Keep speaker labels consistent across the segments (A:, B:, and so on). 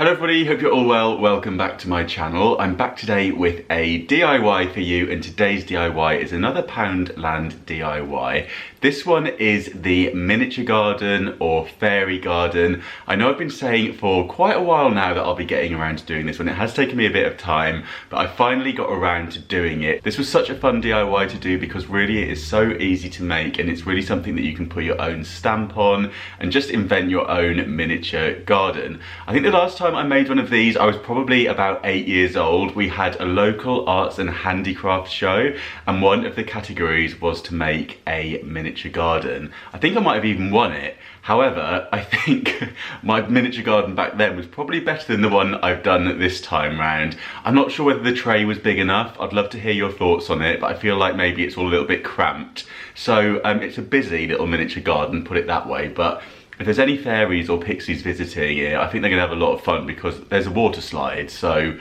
A: Hello everybody, hope you're all well. Welcome back to my channel. I'm back today with a DIY for you, and today's DIY is another Poundland DIY. This one is the miniature garden or fairy garden. I know I've been saying for quite a while now that I'll be getting around to doing this one. It has taken me a bit of time, but I finally got around to doing it. This was such a fun DIY to do because really it is so easy to make, and it's really something that you can put your own stamp on and just invent your own miniature garden. I think the last time I made one of these, I was probably about 8 years old. We had a local arts and handicraft show, and one of the categories was to make a miniature garden. I think I might have even won it. However, I think my miniature garden back then was probably better than the one I've done this time round. I'm not sure whether the tray was big enough. I'd love to hear your thoughts on it, but I feel like maybe it's all a little bit cramped. So it's a busy little miniature garden, put it that way, but if there's any fairies or pixies visiting here, I think they're gonna have a lot of fun because there's a water slide. So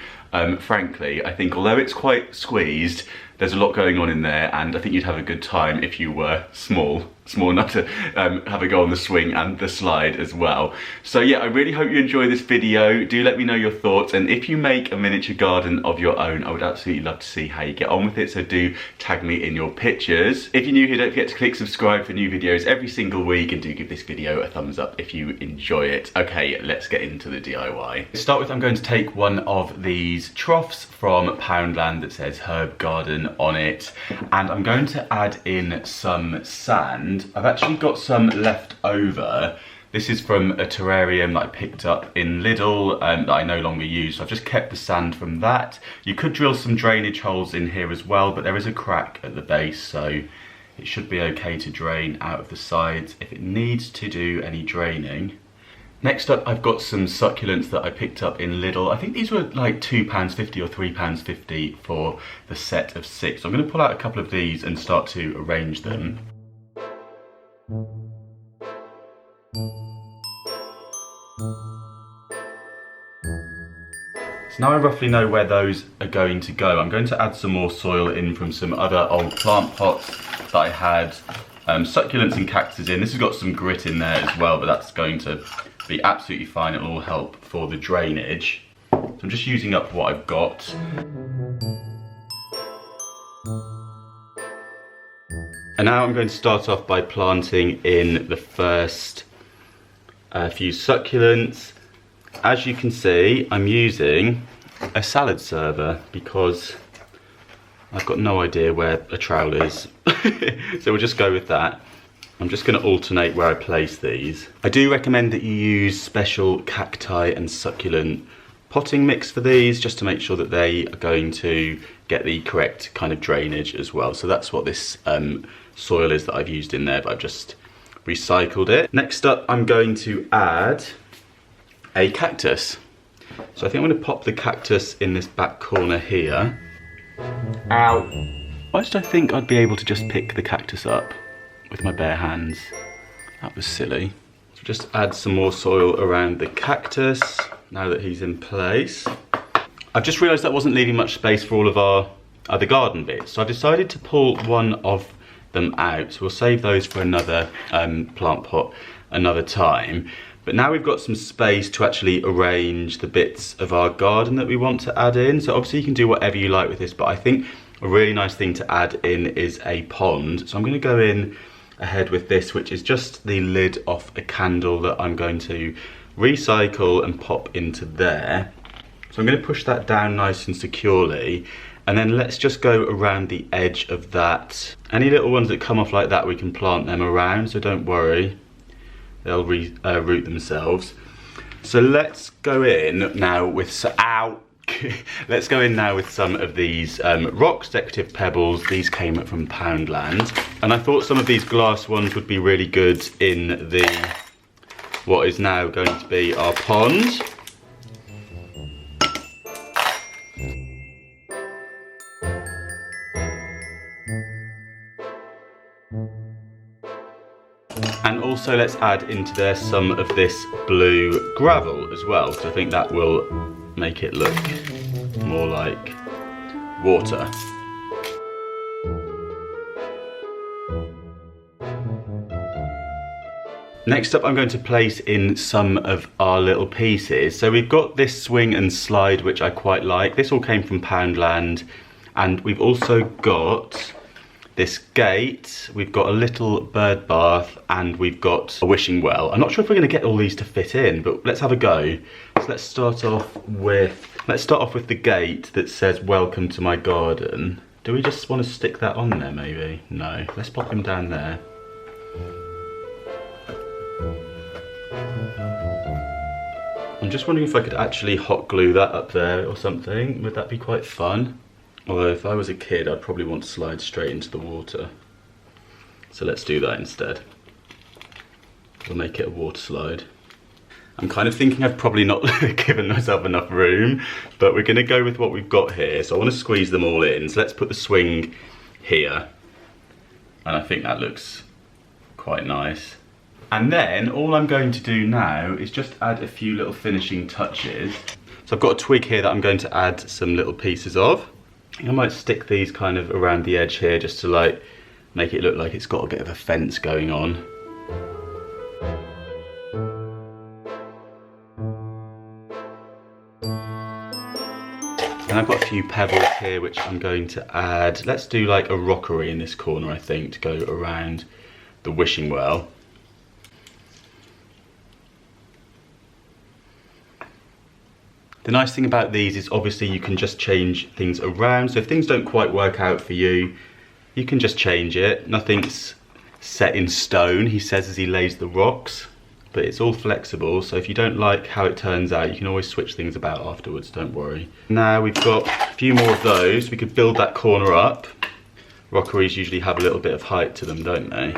A: frankly, I think although it's quite squeezed, there's a lot going on in there, and I think you'd have a good time if you were small enough to have a go on the swing and the slide as well. So yeah, I really hope you enjoy this video. Do let me know your thoughts, and if you make a miniature garden of your own, I would absolutely love to see how you get on with it, so do tag me in your pictures. If you're new here, don't forget to click subscribe for new videos every single week, and do give this video a thumbs up if you enjoy it. Okay, let's get into the DIY. To start with, I'm going to take one of these troughs from Poundland that says Herb Garden on it, and I'm going to add in some sand. I've actually got some left over. This is from a terrarium that I picked up in Lidl that I no longer use, so I've just kept the sand from that. You could drill some drainage holes in here as well, but there is a crack at the base, so it should be okay to drain out of the sides if it needs to do any draining. Next up, I've got some succulents that I picked up in Lidl. I think these were like £2.50 or £3.50 for the set of 6. So I'm going to pull out a couple of these and start to arrange them. So now I roughly know where those are going to go. I'm going to add some more soil in from some other old plant pots that I had succulents and cactuses in. This has got some grit in there as well, but that's going to be absolutely fine. It'll all help for the drainage. So I'm just using up what I've got. And now I'm going to start off by planting in the first few succulents. As you can see, I'm using a salad server because I've got no idea where a trowel is. So we'll just go with that. I'm just going to alternate where I place these. I do recommend that you use special cacti and succulent potting mix for these, just to make sure that they are going to get the correct kind of drainage as well. So that's what this soil is that I've used in there, but I've just recycled it. Next up, I'm going to add a cactus. So I think I'm going to pop the cactus in this back corner here. Ow! Why did I think I'd be able to just pick the cactus up with my bare hands? That was silly. So just add some more soil around the cactus now that he's in place. I've just realised that wasn't leaving much space for all of our other garden bits, so I've decided to pull one of them out. So we'll save those for another plant pot another time. But now we've got some space to actually arrange the bits of our garden that we want to add in. So obviously you can do whatever you like with this, but I think a really nice thing to add in is a pond. So I'm going to go in ahead with this, which is just the lid off a candle that I'm going to recycle and pop into there. So I'm going to push that down nice and securely, and then let's just go around the edge of that. Any little ones that come off like that, we can plant them around, so don't worry, they'll root themselves. So let's go in now with let's go in now with some of these rocks, decorative pebbles. These came from Poundland, and I thought some of these glass ones would be really good in the what is now going to be our pond. And also let's add into there some of this blue gravel as well, so I think that will make it look more like water. Next up, I'm going to place in some of our little pieces. So we've got this swing and slide, which I quite like. This all came from Poundland. And we've also got this gate, we've got a little bird bath, and we've got a wishing well. I'm not sure if we're going to get all these to fit in, but let's have a go. So let's start off with the gate that says "Welcome to my garden." Do we just want to stick that on there maybe? No, let's pop him down there. I'm just wondering if I could actually hot glue that up there or something. Would that be quite fun? Although if I was a kid, I'd probably want to slide straight into the water. So let's do that instead. We'll make it a water slide. I'm kind of thinking I've probably not given myself enough room, but we're gonna go with what we've got here. So I want to squeeze them all in. So let's put the swing here. And I think that looks quite nice. And then all I'm going to do now is just add a few little finishing touches. So I've got a twig here that I'm going to add some little pieces of. I might stick these kind of around the edge here just to like make it look like it's got a bit of a fence going on. And I've got a few pebbles here which I'm going to add. Let's do like a rockery in this corner, I think, to go around the wishing well. The nice thing about these is obviously you can just change things around. So if things don't quite work out for you, you can just change it. Nothing's set in stone, he says as he lays the rocks, but it's all flexible. So if you don't like how it turns out, you can always switch things about afterwards, don't worry. Now we've got a few more of those. We could build that corner up. Rockeries usually have a little bit of height to them, don't they?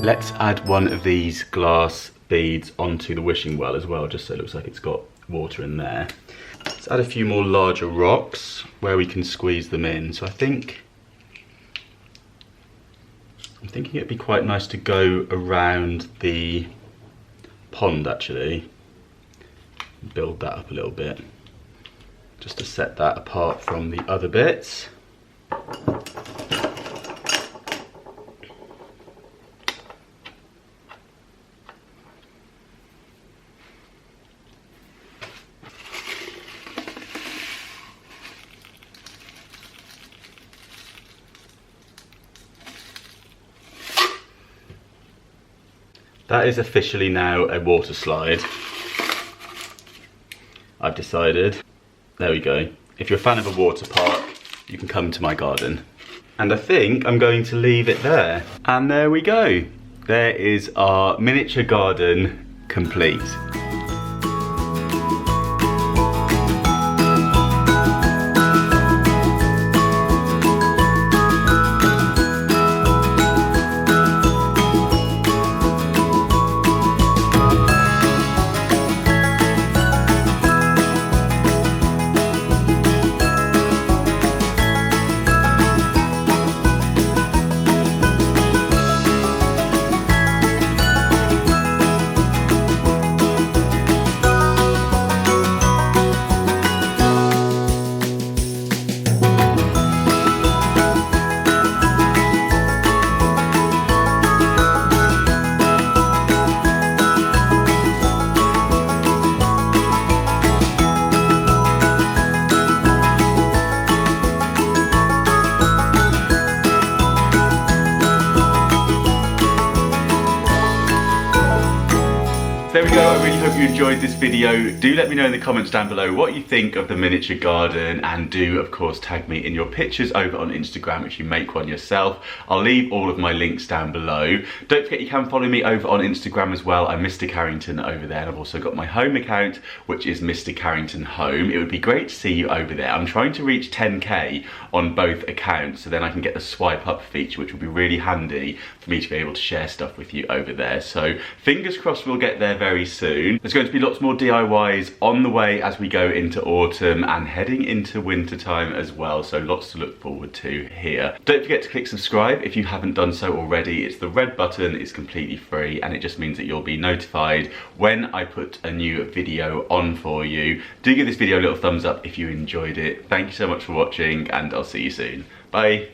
A: Let's add one of these glass beads onto the wishing well as well, just so it looks like it's got water in there. Let's add a few more larger rocks where we can squeeze them in. So I'm thinking it'd be quite nice to go around the pond actually, build that up a little bit, just to set that apart from the other bits. That is officially now a water slide, I've decided. There we go. If you're a fan of a water park, you can come to my garden. And I think I'm going to leave it there. And there we go. There is our miniature garden complete. There we go, I really hope you enjoyed this video. Do let me know in the comments down below what you think of the miniature garden, and do of course tag me in your pictures over on Instagram if you make one yourself. I'll leave all of my links down below. Don't forget you can follow me over on Instagram as well. I'm Mr. Carrington over there, and I've also got my home account which is Mr. Carrington Home. It would be great to see you over there. I'm trying to reach 10k on both accounts, so then I can get the swipe up feature, which will be really handy for me to be able to share stuff with you over there. So fingers crossed we'll get there very soon. There's going to be lots more DIYs on the way as we go into autumn and heading into winter time as well, so lots to look forward to here. Don't forget to click subscribe if you haven't done so already. It's the red button, it's completely free, and it just means that you'll be notified when I put a new video on for you. Do give this video a little thumbs up if you enjoyed it. Thank you so much for watching, and I'll see you soon. Bye.